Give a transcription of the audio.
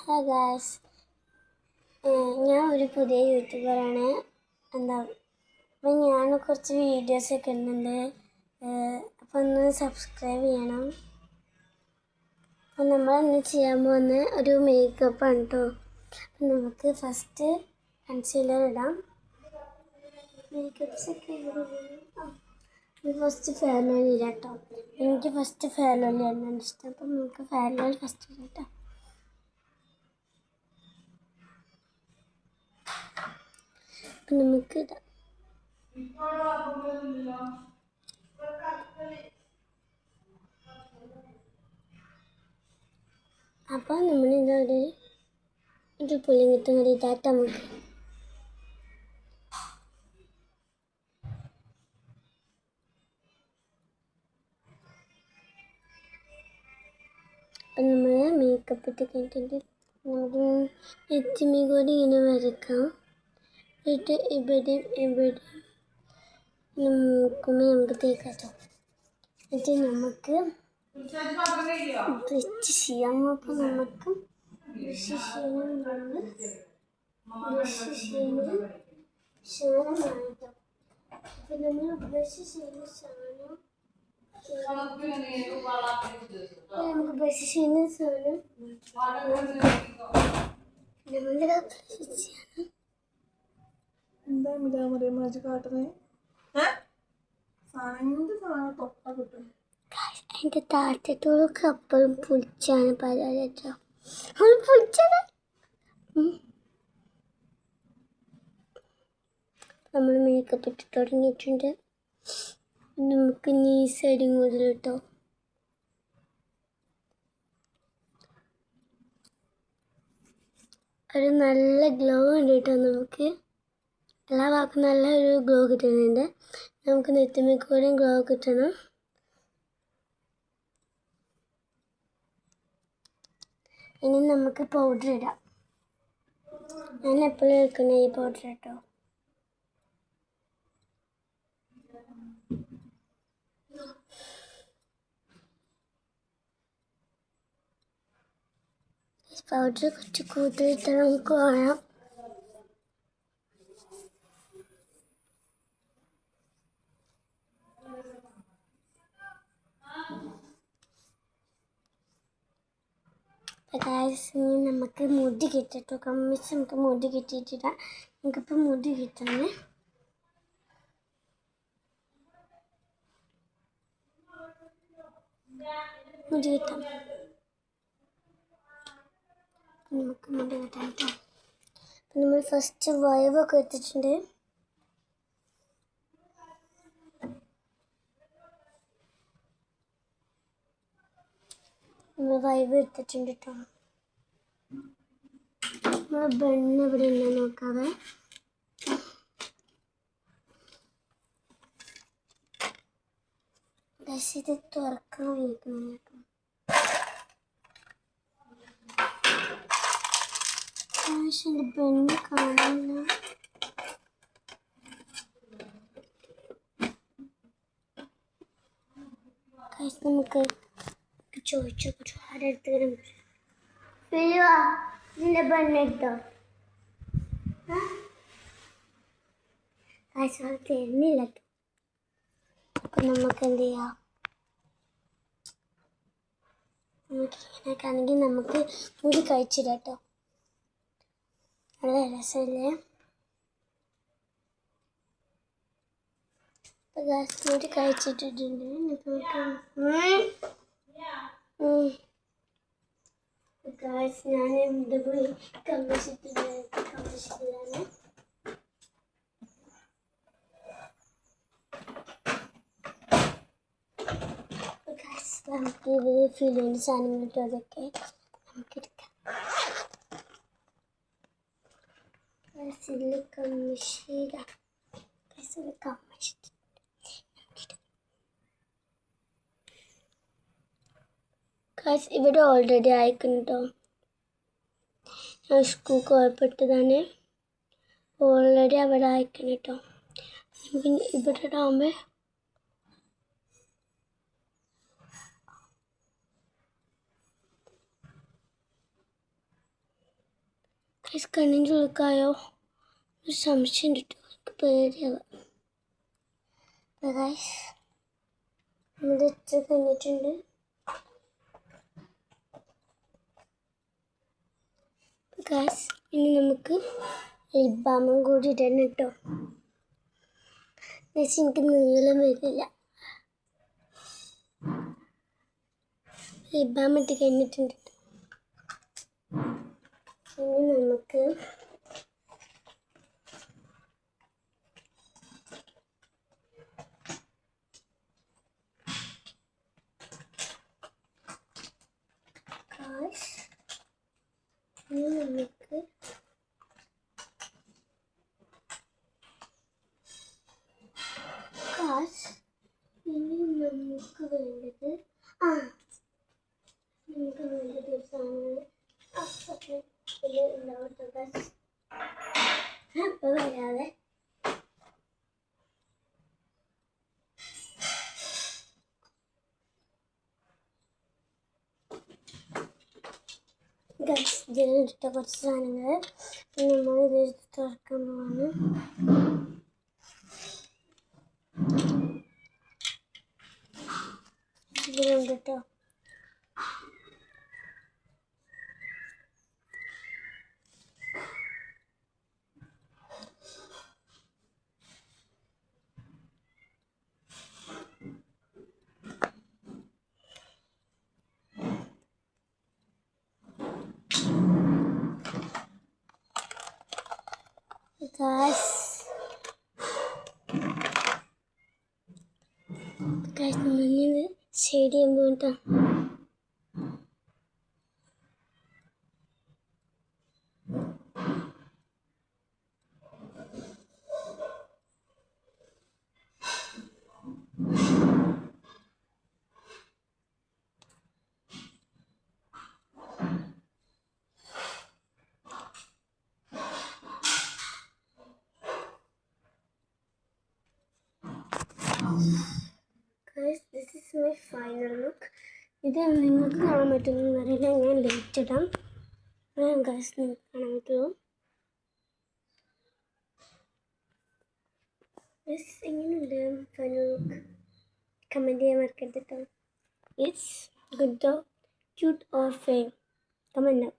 Hi guys, ഞാൻ ഒരു പുതിയ യൂട്യൂബറാണ്. അപ്പം ഞാൻ കുറച്ച് വീഡിയോസൊക്കെ ഇടുന്നുണ്ട്. അപ്പം ഒന്ന് സബ്സ്ക്രൈബ് ചെയ്യണം. അപ്പം നമ്മളിന്ന് ചെയ്യാൻ പോകുന്ന ഒരു മേക്കപ്പാണ് കേട്ടോ. അപ്പം നമുക്ക് ഫസ്റ്റ് കൺസീലർ ഇടാം. മേക്കപ്പ്സൊക്കെ ഫസ്റ്റ് ഫെയർ ആൻഡ് ലവ്ലി ഇടാം കേട്ടോ. എനിക്ക് ഫസ്റ്റ് ഫെയർ ആൻഡ് ലവ്ലി ആണ് ഇഷ്ടം. അപ്പം നമുക്ക് ഫെയർ ആൻഡ് ലവ്ലി ഫസ്റ്റ് ഇടാം കേട്ടോ. അപ്പം നമുക്ക് ഇടാം. അപ്പം നമ്മളിതാ ഒരു പുളിങ്ങിട്ടും കൂടി ഇട്ടാട്ട് നമുക്ക് അപ്പം നമ്മൾ മേക്കപ്പ് ഇട്ട് കഴിഞ്ഞിട്ട് നമുക്ക് നെറ്റിമേ കൂടി ഇങ്ങനെ വരക്കാം. എന്നിട്ട് ഇവിടെ മൂക്കുമ്പോൾ നമുക്ക് തേക്കാം. എന്നിട്ട് നമുക്ക് ബ്രഷ് ചെയ്യാം. അപ്പം നമുക്ക് ബ്രഷ് ചെയ്യുന്നത് ശാനം വാങ്ങിക്കാം. അപ്പം നമ്മൾ ബ്രഷ് ചെയ്യുന്ന ശാനം നമുക്ക് ബ്രഷ് ചെയ്യുന്ന സാധനം എന്താ മിതാമറിയമ്മ കാട്ടുന്നത്? അതിൻ്റെ താഴത്തോടൊക്കെ അപ്പോഴും പുളിച്ചാണ് പലട്ടോ. പുളിച്ചത് നമ്മൾ മേക്കപ്പ് ഇട്ട് തുടങ്ങിയിട്ടുണ്ട്. നമുക്ക് ഈ സൈഡും കൂടി കേട്ടോ. ഒരു നല്ല ഗ്ലോ ഉണ്ട് കേട്ടോ. നമുക്ക് എല്ലാ ഭാഗത്തും നല്ല ഒരു ഗ്ലോ കിട്ടുന്നുണ്ട്. നമുക്ക് നെറ്റിമേക്കൂടെയും ഗ്ലോ കിട്ടണം. ഇനി നമുക്ക് പൗഡർ ഇടാം. ഞാൻ എപ്പോഴും എടുക്കുന്ന ഈ പൗഡർ കേട്ടോ. പൗഡർ കുറച്ച് കൂടുതലിട്ട് നമുക്ക് വേണം. ഇനി നമുക്ക് മുടി കിട്ടിട്ടോ. കമ്മിച്ച് നമുക്ക് മുടി കിട്ടിയിട്ടില്ല. നമുക്കിപ്പോൾ മുടി കിട്ടണേ. മുടി കിട്ടാം. നമുക്ക് മുടി കിട്ടാം കേട്ടോ. നമ്മൾ ഫസ്റ്റ് വയവൊക്കെ എടുത്തിട്ടുണ്ട്. നമ്മൾ വയവ് എടുത്തിട്ടുണ്ട് കേട്ടോ. നമ്മൾ ബണ്ണ് ഇവിടെ ഉണ്ടോ നോക്കാവേ. ഇത് തുറക്കാൻ വയ്ക്കുന്നു കേട്ടോ. പക്ഷേ ബണ്ണ് കാണില്ല. നമുക്ക് ചോദിച്ചു ആരെടുത്ത് വരും. ഇതിൻ്റെ ബണ്ണെടുത്തോ? കാശ് തരുന്നില്ല. അപ്പം നമുക്ക് എന്ത് ചെയ്യാം? നമുക്ക് ഇങ്ങനെയൊക്കെ ആണെങ്കിൽ നമുക്ക് മുടി കഴിച്ചിടാം കേട്ടോ. നല്ല രസമില്ലേ? അപ്പം ഗ്യാസ് മുടി കഴിച്ചിട്ടിട്ടുണ്ട്. ഞാൻ ഇവിടെ പോയി കമ്മിച്ചിട്ടില്ലാണ്. നമുക്ക് ഇത് ഫിലിൻ്റെ സാധനം കിട്ടും. അതൊക്കെ നമുക്കെടുക്കാം. ഇവിടെ ഓൾറെഡി അയക്കുന്നുണ്ടോ. ഞാൻ സ്കൂൾ കുഴപ്പമിട്ടതാണ്. ഓൾറെഡി അവിടെ അയക്കണം കേട്ടോ. പിന്നെ ഇവിടെ ഇടാകുമ്പോൾ ഗൈസ് കണ്ണിൻ്റെ ഉള്ളിക്കായോ ഒരു സംശയം കിട്ടും, എനിക്ക് പേടിയാവാം. ഗൈസ് നമ്മുടെ ഇത്ര കഴിഞ്ഞിട്ടുണ്ട്. ഗൈസ് ഇനി നമുക്ക് ലിപ് ബാമും കൂടി ഇടണം കേട്ടോ. ഗൈസ് എനിക്ക് നീളം വരില്ല. ലിപ് ബാം ഇട്ട് കഴിഞ്ഞിട്ടുണ്ട്. ഇനി നമുക്ക് ഇനി നമുക്ക് വേണ്ടത് ഒരു സാധനമാണ്. അപ്പോൾ വരാതെ ഗൈസ് ഇതിലിട്ട കുറച്ച് സാധനങ്ങൾ നമ്മൾ ഇതെടുത്ത് തുറക്കാൻ പോവാണ്. ഇതിലുണ്ട് കേട്ടോ. നമ്മളിത് ഷെയ്ഡ് ചെയ്യുമ്പോൾ കേട്ടോ. Guys, this is my final look. ഇത് നിങ്ങൾക്ക് കാണാൻ പറ്റുമെന്ന് അറിയില്ല, ഞാൻ ലൈറ്റ് ഇടാം. ഗൈസ് നിങ്ങൾക്ക് കാണാൻ പറ്റുമോ? എങ്ങനെയുണ്ട് ഫൈനൽ ലുക്ക്? കമൻറ്റ് ചെയ്യാൻ മറക്കരുത് കേട്ടോ. It's good or cute or fame? Comment